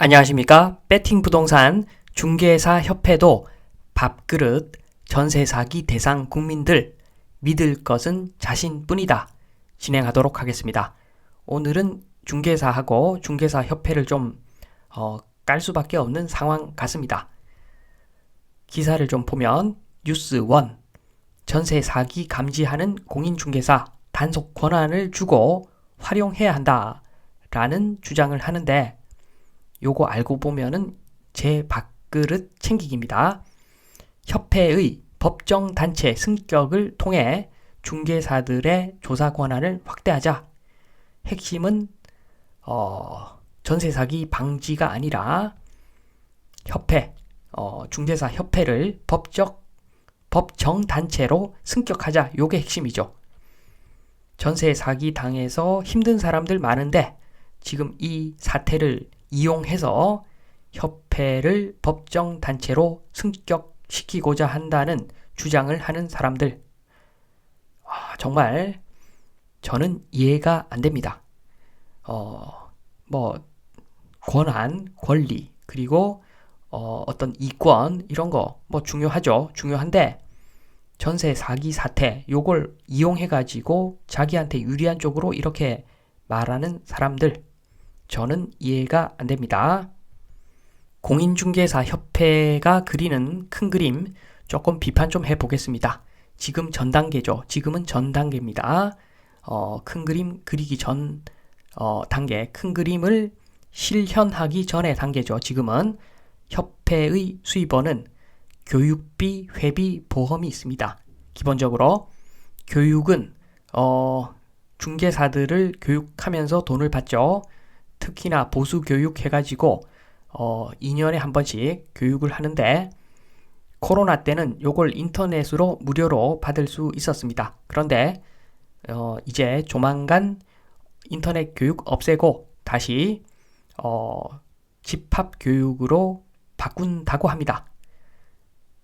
안녕하십니까? 배팅부동산 중개사 협회도 밥그릇 전세 사기 대상 국민들 믿을 것은 자신뿐이다. 진행하도록 하겠습니다. 오늘은 중개사하고 중개사 협회를 좀 깔 수밖에 없는 상황 같습니다. 기사를 좀 보면 뉴스 1 전세 사기 감지하는 공인중개사 단속 권한을 주고 활용해야 한다 라는 주장을 하는데, 요거 알고 보면은 제 밥그릇 챙기기입니다. 협회의 법정 단체 승격을 통해 중개사들의 조사 권한을 확대하자. 핵심은 전세 사기 방지가 아니라 협회, 중개사 협회를 법정 단체로 승격하자. 요게 핵심이죠. 전세 사기 당해서 힘든 사람들 많은데 지금 이 사태를 이용해서 협회를 법정 단체로 승격시키고자 한다는 주장을 하는 사람들, 정말 저는 이해가 안 됩니다. 권한, 권리, 그리고 어떤 이권 이런 거 중요하죠. 중요한데 전세 사기 사태 요걸 이용해 가지고 자기한테 유리한 쪽으로 이렇게 말하는 사람들, 저는 이해가 안 됩니다. 공인중개사 협회가 그리는 큰 그림 조금 비판 좀 해보겠습니다. 지금 전 단계죠. 지금은 전 단계입니다. 큰 그림 그리기 전 단계, 큰 그림을 실현하기 전의 단계죠. 지금은 협회의 수입원은 교육비, 회비, 보험이 있습니다. 기본적으로 교육은 중개사들을 교육하면서 돈을 받죠. 특히나 보수교육 해가지고 2년에 한 번씩 교육을 하는데, 코로나 때는 요걸 인터넷으로 무료로 받을 수 있었습니다. 그런데 이제 조만간 인터넷 교육 없애고 다시 집합교육으로 바꾼다고 합니다.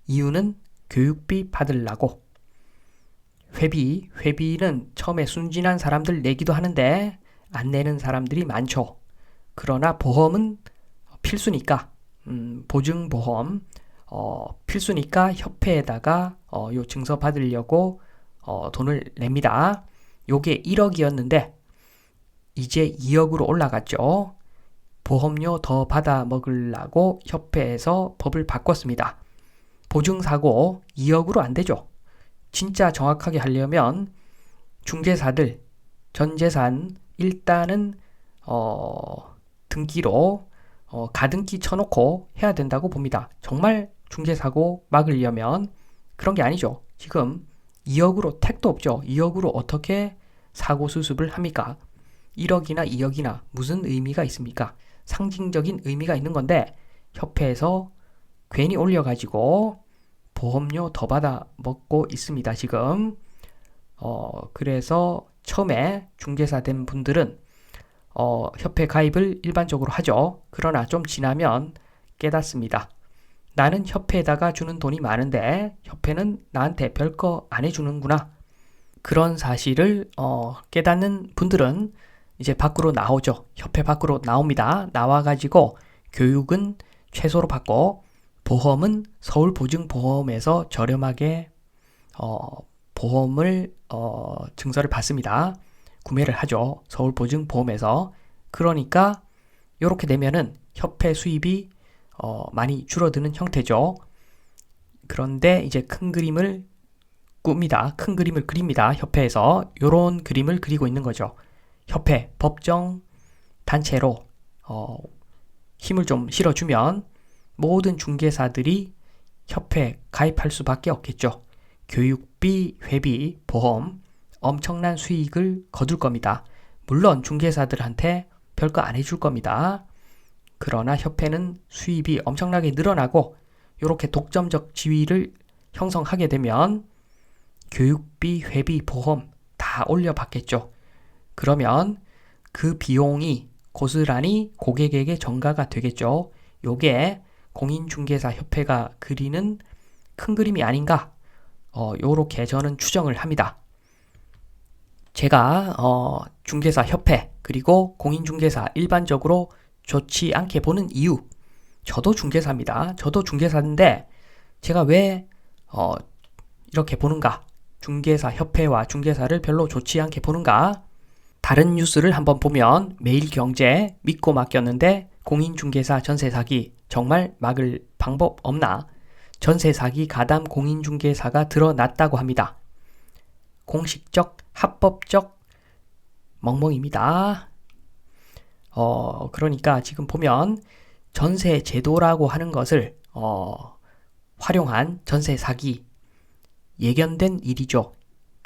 이유는 교육비 받으려고. 회비는 처음에 순진한 사람들 내기도 하는데 안 내는 사람들이 많죠. 그러나 보험은 필수니까, 보증보험 필수니까 협회에다가 요 증서 받으려고 돈을 냅니다. 요게 1억이었는데 이제 2억으로 올라갔죠. 보험료 더 받아 먹으려고 협회에서 법을 바꿨습니다. 보증사고 2억으로 안 되죠. 진짜 정확하게 하려면 중개사들 전재산 일단은 등기로 가등기 쳐놓고 해야 된다고 봅니다. 정말 중개사고 막으려면 그런 게 아니죠. 지금 2억으로 택도 없죠. 2억으로 어떻게 사고 수습을 합니까? 1억이나 2억이나 무슨 의미가 있습니까? 상징적인 의미가 있는 건데 협회에서 괜히 올려가지고 보험료 더 받아 먹고 있습니다. 지금 그래서 처음에 중개사 된 분들은 협회 가입을 일반적으로 하죠. 그러나 좀 지나면 깨닫습니다. 나는 협회에다가 주는 돈이 많은데 협회는 나한테 별거 안 해주는구나. 그런 사실을 깨닫는 분들은 이제 밖으로 나오죠. 협회 밖으로 나옵니다. 나와가지고 교육은 최소로 받고 보험은 서울보증보험에서 저렴하게 보험을 증서를 받습니다. 구매를 하죠. 서울보증보험에서. 그러니까 이렇게 되면은 협회 수입이 많이 줄어드는 형태죠. 그런데 이제 큰 그림을 꿉니다. 큰 그림을 그립니다. 협회에서 이런 그림을 그리고 있는 거죠. 협회, 법정 단체로 힘을 좀 실어주면 모든 중개사들이 협회 가입할 수밖에 없겠죠. 교육비, 회비, 보험 엄청난 수익을 거둘 겁니다. 물론 중개사들한테 별거 안 해줄 겁니다. 그러나 협회는 수입이 엄청나게 늘어나고 이렇게 독점적 지위를 형성하게 되면 교육비, 회비, 보험 다 올려받겠죠. 그러면 그 비용이 고스란히 고객에게 전가가 되겠죠. 요게 공인중개사협회가 그리는 큰 그림이 아닌가, 요렇게 저는 추정을 합니다. 제가 중개사 협회 그리고 공인중개사 일반적으로 좋지 않게 보는 이유. 저도 중개사입니다. 저도 중개사인데 제가 왜 이렇게 보는가? 중개사 협회와 중개사를 별로 좋지 않게 보는가? 다른 뉴스를 한번 보면 매일경제 믿고 맡겼는데 공인중개사 전세 사기 정말 막을 방법 없나? 전세 사기 가담 공인중개사가 드러났다고 합니다. 공식적, 합법적 멍멍입니다. 그러니까 지금 보면 전세 제도라고 하는 것을 활용한 전세 사기 예견된 일이죠.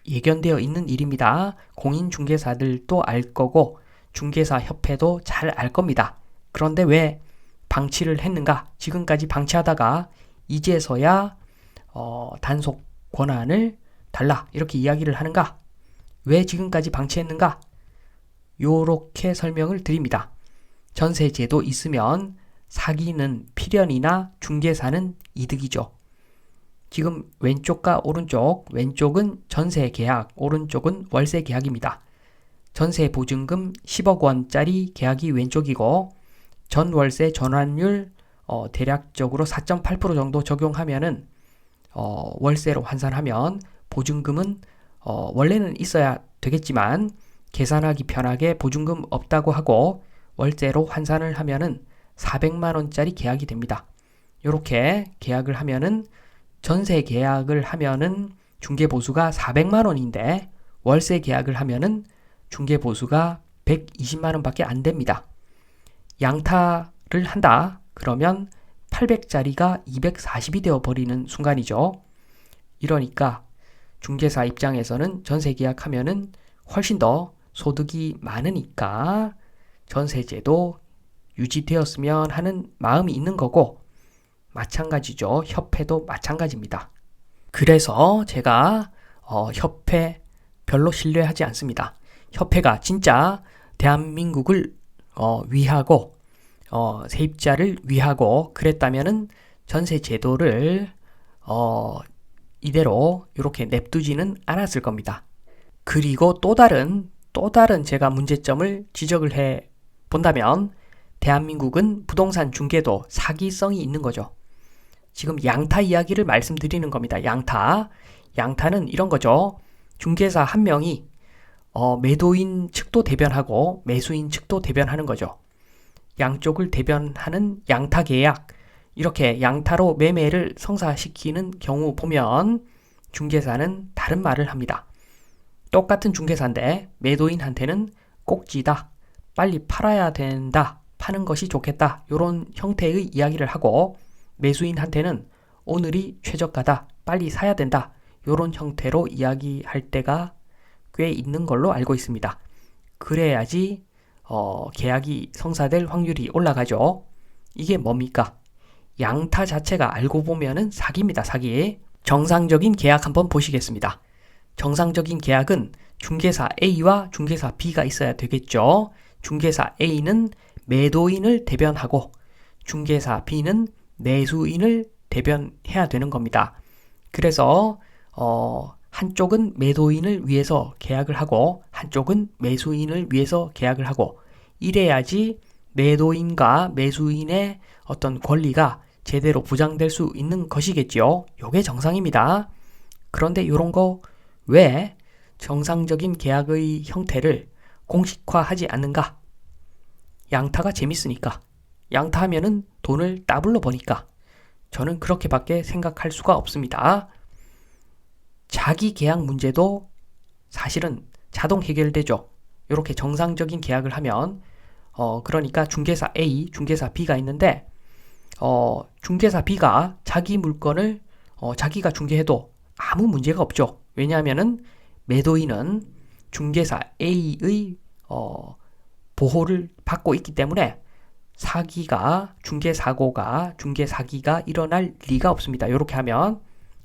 예견되어 있는 일입니다. 공인중개사들도 알 거고 중개사 협회도 잘 알 겁니다. 그런데 왜 방치를 했는가? 지금까지 방치하다가 이제서야 단속 권한을 달라 이렇게 이야기를 하는가? 왜 지금까지 방치했는가? 요렇게 설명을 드립니다. 전세제도 있으면 사기는 필연이나 중개사는 이득이죠. 지금 왼쪽과 오른쪽, 왼쪽은 전세 계약, 오른쪽은 월세 계약입니다. 전세 보증금 10억 원짜리 계약이 왼쪽이고 전월세 전환율 대략적으로 4.8% 정도 적용하면은 월세로 환산하면 보증금은 원래는 있어야 되겠지만 계산하기 편하게 보증금 없다고 하고 월세로 환산을 하면은 400만 원짜리 계약이 됩니다. 이렇게 계약을 하면은 전세 계약을 하면은 중개 보수가 400만 원인데 월세 계약을 하면은 중개 보수가 120만 원밖에 안 됩니다. 양타를 한다 그러면 800짜리가 240이 되어 버리는 순간이죠. 이러니까 중개사 입장에서는 전세 계약하면은 훨씬 더 소득이 많으니까 전세제도 유지되었으면 하는 마음이 있는 거고 마찬가지죠. 협회도 마찬가지입니다. 그래서 제가 협회 별로 신뢰하지 않습니다. 협회가 진짜 대한민국을 위하고 세입자를 위하고 그랬다면은 전세 제도를 이대로 이렇게 냅두지는 않았을 겁니다. 그리고 또 다른 제가 문제점을 지적을 해 본다면 대한민국은 부동산 중개도 사기성이 있는 거죠. 지금 양타 이야기를 말씀드리는 겁니다. 양타는 이런 거죠. 중개사 한 명이 매도인 측도 대변하고 매수인 측도 대변하는 거죠. 양쪽을 대변하는 양타 계약, 이렇게 양타로 매매를 성사시키는 경우 보면 중개사는 다른 말을 합니다. 똑같은 중개사인데 매도인한테는 꼭지다, 빨리 팔아야 된다, 파는 것이 좋겠다 이런 형태의 이야기를 하고 매수인한테는 오늘이 최저가다, 빨리 사야 된다 이런 형태로 이야기할 때가 꽤 있는 걸로 알고 있습니다. 그래야지 계약이 성사될 확률이 올라가죠. 이게 뭡니까? 양타 자체가 알고 보면은 사기입니다. 사기. 정상적인 계약 한번 보시겠습니다. 정상적인 계약은 중개사 A와 중개사 B가 있어야 되겠죠. 중개사 A는 매도인을 대변하고 중개사 B는 매수인을 대변해야 되는 겁니다. 그래서 한쪽은 매도인을 위해서 계약을 하고 한쪽은 매수인을 위해서 계약을 하고 이래야지 매도인과 매수인의 어떤 권리가 제대로 보장될 수 있는 것이겠죠. 요게 정상입니다. 그런데 이런 거 왜 정상적인 계약의 형태를 공식화하지 않는가? 양타가 재밌으니까. 양타하면은 돈을 더블로 버니까. 저는 그렇게밖에 생각할 수가 없습니다. 자기 계약 문제도 사실은 자동 해결되죠. 이렇게 정상적인 계약을 하면 그러니까 중개사 A, 중개사 B가 있는데 중개사 B가 자기 물건을 자기가 중개해도 아무 문제가 없죠. 왜냐하면은 매도인은 중개사 A의 보호를 받고 있기 때문에 중개 사기가 일어날 리가 없습니다. 이렇게 하면.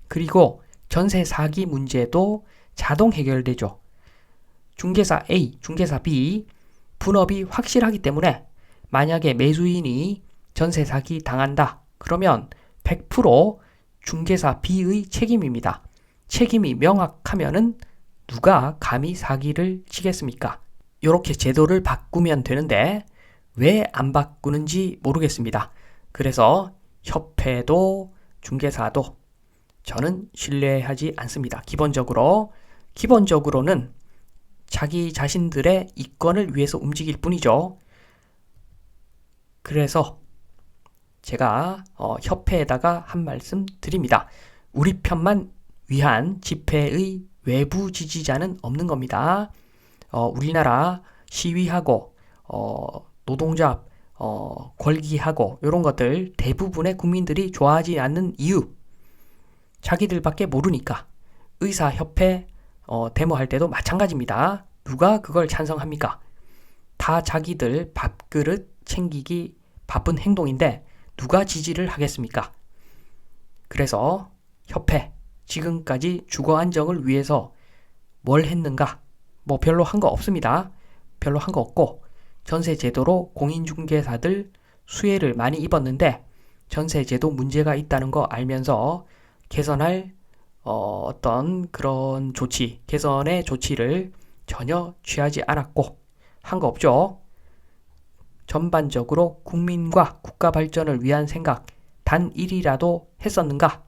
그리고 전세 사기 문제도 자동 해결되죠. 중개사 A, 중개사 B 분업이 확실하기 때문에 만약에 매수인이 전세 사기 당한다. 그러면 100% 중개사 B의 책임입니다. 책임이 명확하면은 누가 감히 사기를 치겠습니까? 이렇게 제도를 바꾸면 되는데 왜 안 바꾸는지 모르겠습니다. 그래서 협회도 중개사도 저는 신뢰하지 않습니다. 기본적으로는 자기 자신들의 이권을 위해서 움직일 뿐이죠. 그래서 제가 협회에다가 한 말씀 드립니다. 우리 편만 위한 집회의 외부 지지자는 없는 겁니다. 우리나라 시위하고 노동조합 걸기하고 이런 것들 대부분의 국민들이 좋아하지 않는 이유 자기들밖에 모르니까. 의사협회 데모할 때도 마찬가지입니다. 누가 그걸 찬성합니까? 다 자기들 밥그릇 챙기기 바쁜 행동인데 누가 지지를 하겠습니까? 그래서 협회 지금까지 주거 안정을 위해서 뭘 했는가? 뭐 별로 한 거 없습니다. 별로 한 거 없고 전세제도로 공인중개사들 수혜를 많이 입었는데 전세제도 문제가 있다는 거 알면서 개선할 어떤 그런 조치, 개선의 조치를 전혀 취하지 않았고 한 거 없죠. 전반적으로 국민과 국가 발전을 위한 생각 단 1이라도 했었는가?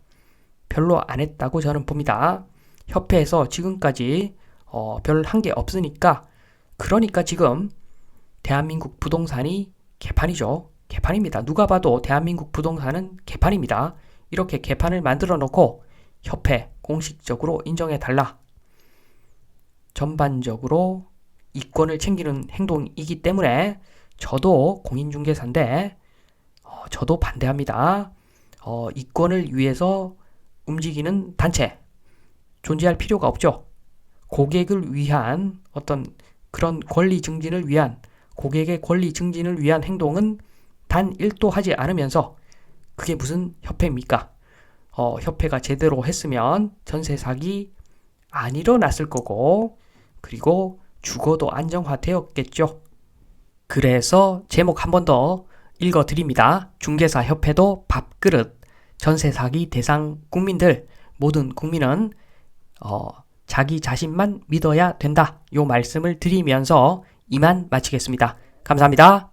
별로 안 했다고 저는 봅니다. 협회에서 지금까지 별 한 게 없으니까 그러니까 지금 대한민국 부동산이 개판이죠. 개판입니다. 누가 봐도 대한민국 부동산은 개판입니다. 이렇게 개판을 만들어 놓고 협회 공식적으로 인정해달라. 전반적으로 이권을 챙기는 행동이기 때문에 저도 공인중개사인데 저도 반대합니다. 이권을 위해서 움직이는 단체 존재할 필요가 없죠. 고객을 위한 어떤 그런 권리 증진을 위한 고객의 권리 증진을 위한 행동은 단 1도 하지 않으면서 그게 무슨 협회입니까? 협회가 제대로 했으면 전세 사기 안 일어났을 거고 그리고 주거도 안정화되었겠죠. 그래서 제목 한 번 더 읽어드립니다. 중개사 협회도 밥그릇 전세 사기 대상 국민들 모든 국민은 자기 자신만 믿어야 된다. 요 말씀을 드리면서 이만 마치겠습니다. 감사합니다.